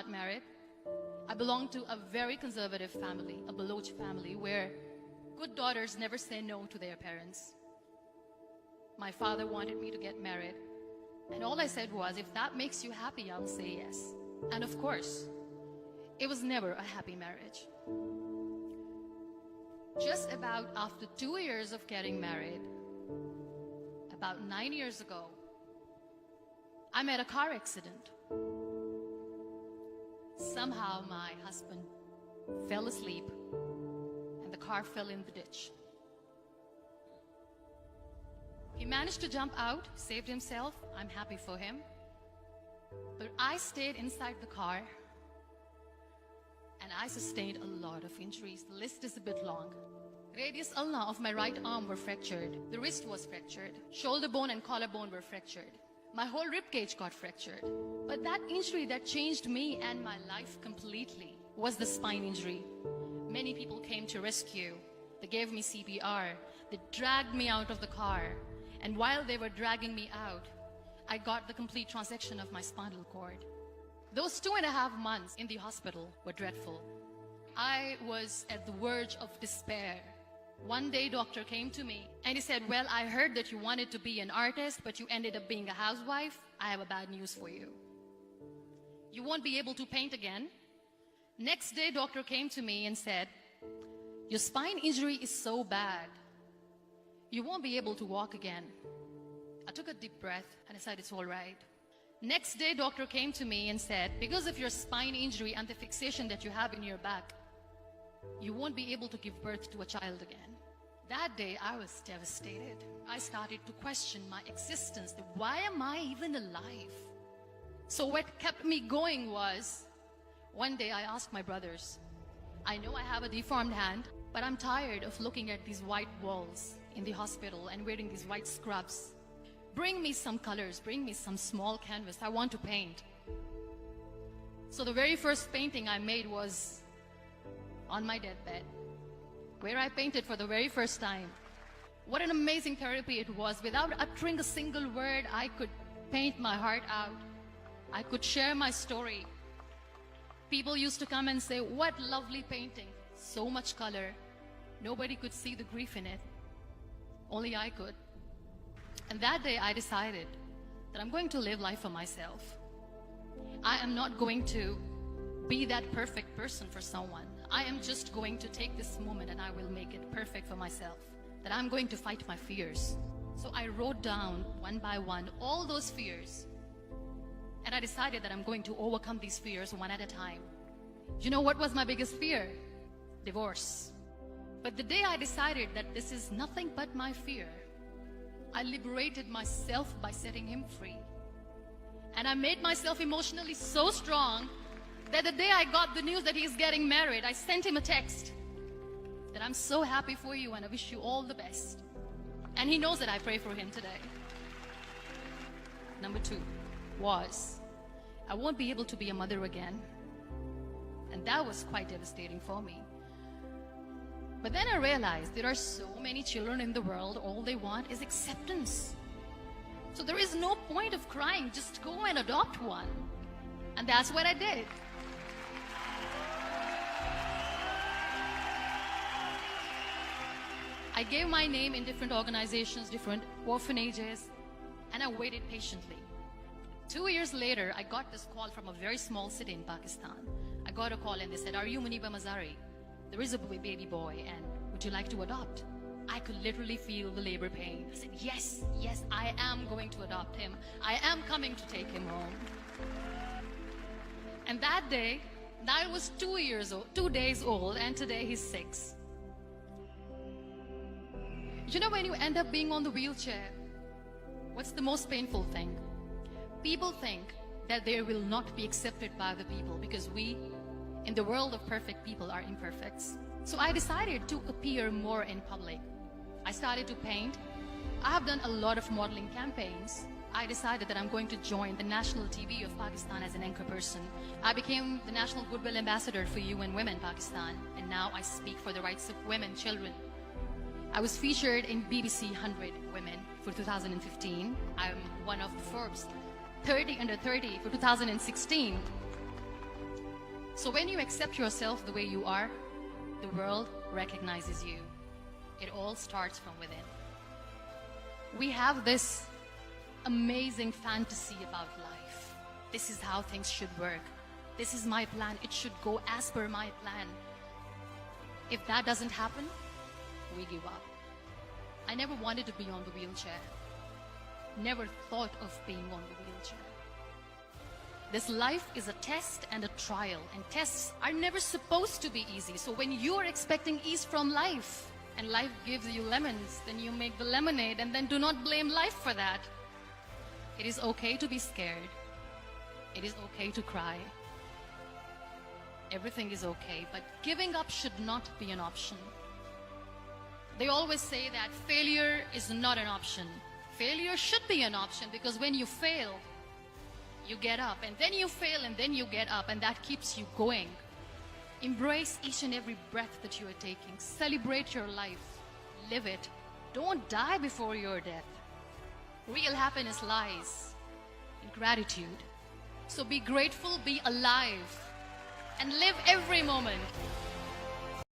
got married. I belong to a very conservative family, a Baloch family, where good daughters never say no to their parents. My father wanted me to get married, and all I said was, if that makes you happy, I'll say yes. And of course, it was never a happy marriage. Just about after 2 years of getting married, about 9 years ago, I met a car accident. Somehow my husband fell asleep and the car fell in the ditch. He managed to jump out, saved himself. I'm happy for him. But I stayed inside the car and I sustained a lot of injuries. The list is a bit long. Radius ulna of my right arm were fractured. The wrist was fractured. Shoulder bone and collarbone were fractured. My whole rib cage got fractured. But that injury that changed me and my life completely was the spine injury. Many people came to rescue. They gave me CPR. They dragged me out of the car. And while they were dragging me out, I got the complete transection of my spinal cord. Those 2.5 months in the hospital were dreadful. I was at the verge of despair. One day, doctor came to me and he said, well, I heard that you wanted to be an artist, but you ended up being a housewife. I have a bad news for you. You won't be able to paint again. Next day, doctor came to me and said, your spine injury is so bad, you won't be able to walk again. I took a deep breath and I said, it's all right. Next day, doctor came to me and said, because of your spine injury and the fixation that you have in your back, you won't be able to give birth to a child again. That day, I was devastated. I started to question my existence. Why am I even alive? So what kept me going was, one day I asked my brothers, I know I have a deformed hand, but I'm tired of looking at these white walls in the hospital and wearing these white scrubs. Bring me some colors, bring me some small canvas. I want to paint. So the very first painting I made was on my deathbed, where I painted for the very first time. What an amazing therapy it was. Without uttering a single word, I could paint my heart out. I could share my story. People used to come and say, what lovely painting. So much color. Nobody could see the grief in it. Only I could. And that day I decided that I'm going to live life for myself. I am not going to be that perfect person for someone. I am just going to take this moment and I will make it perfect for myself. That I'm going to fight my fears. So I wrote down one by one all those fears. And I decided that I'm going to overcome these fears one at a time. You know what was my biggest fear? Divorce. But the day I decided that this is nothing but my fear, I liberated myself by setting him free. And I made myself emotionally so strong that the day I got the news that he's getting married, I sent him a text that I'm so happy for you and I wish you all the best. And he knows that I pray for him today. Number 2 was, I won't be able to be a mother again. And that was quite devastating for me. But then I realized there are so many children in the world, all they want is acceptance. So there is no point of crying, just go and adopt one. And that's what I did. I gave my name in different organizations, different orphanages, and I waited patiently. 2 years later, I got this call from a very small city in Pakistan. I got a call and they said, are you Muniba Mazari? There is a baby boy and would you like to adopt? I could literally feel the labor pain. I said, yes, yes, I am going to adopt him. I am coming to take him home. And that day, I was 2 days old, and today he's 6. You know, when you end up being on the wheelchair, what's the most painful thing? People think that they will not be accepted by the people because we, in the world of perfect people, are imperfects. So I decided to appear more in public. I started to paint. I have done a lot of modeling campaigns. I decided that I'm going to join the national TV of Pakistan as an anchor person. I became the National Goodwill Ambassador for UN Women Pakistan, and now I speak for the rights of women, children. I was featured in BBC 100 Women for 2015. I'm one of the Forbes 30 under 30 for 2016. So when you accept yourself the way you are, the world recognizes you. It all starts from within. We have this amazing fantasy about life. This is how things should work. This is my plan. It should go as per my plan. If that doesn't happen, we give up. I never wanted to be on the wheelchair. Never thought of being on the wheelchair. This life is a test and a trial, and tests are never supposed to be easy. So when you are expecting ease from life, and life gives you lemons, then you make the lemonade, and then do not blame life for that. It is okay to be scared. It is okay to cry. Everything is okay, but giving up should not be an option. They always say that failure is not an option. Failure should be an option, because when you fail, you get up, and then you fail, and then you get up, and that keeps you going. Embrace each and every breath that you are taking. Celebrate your life. Live it. Don't die before your death. Real happiness lies in gratitude. So be grateful, be alive, and live every moment.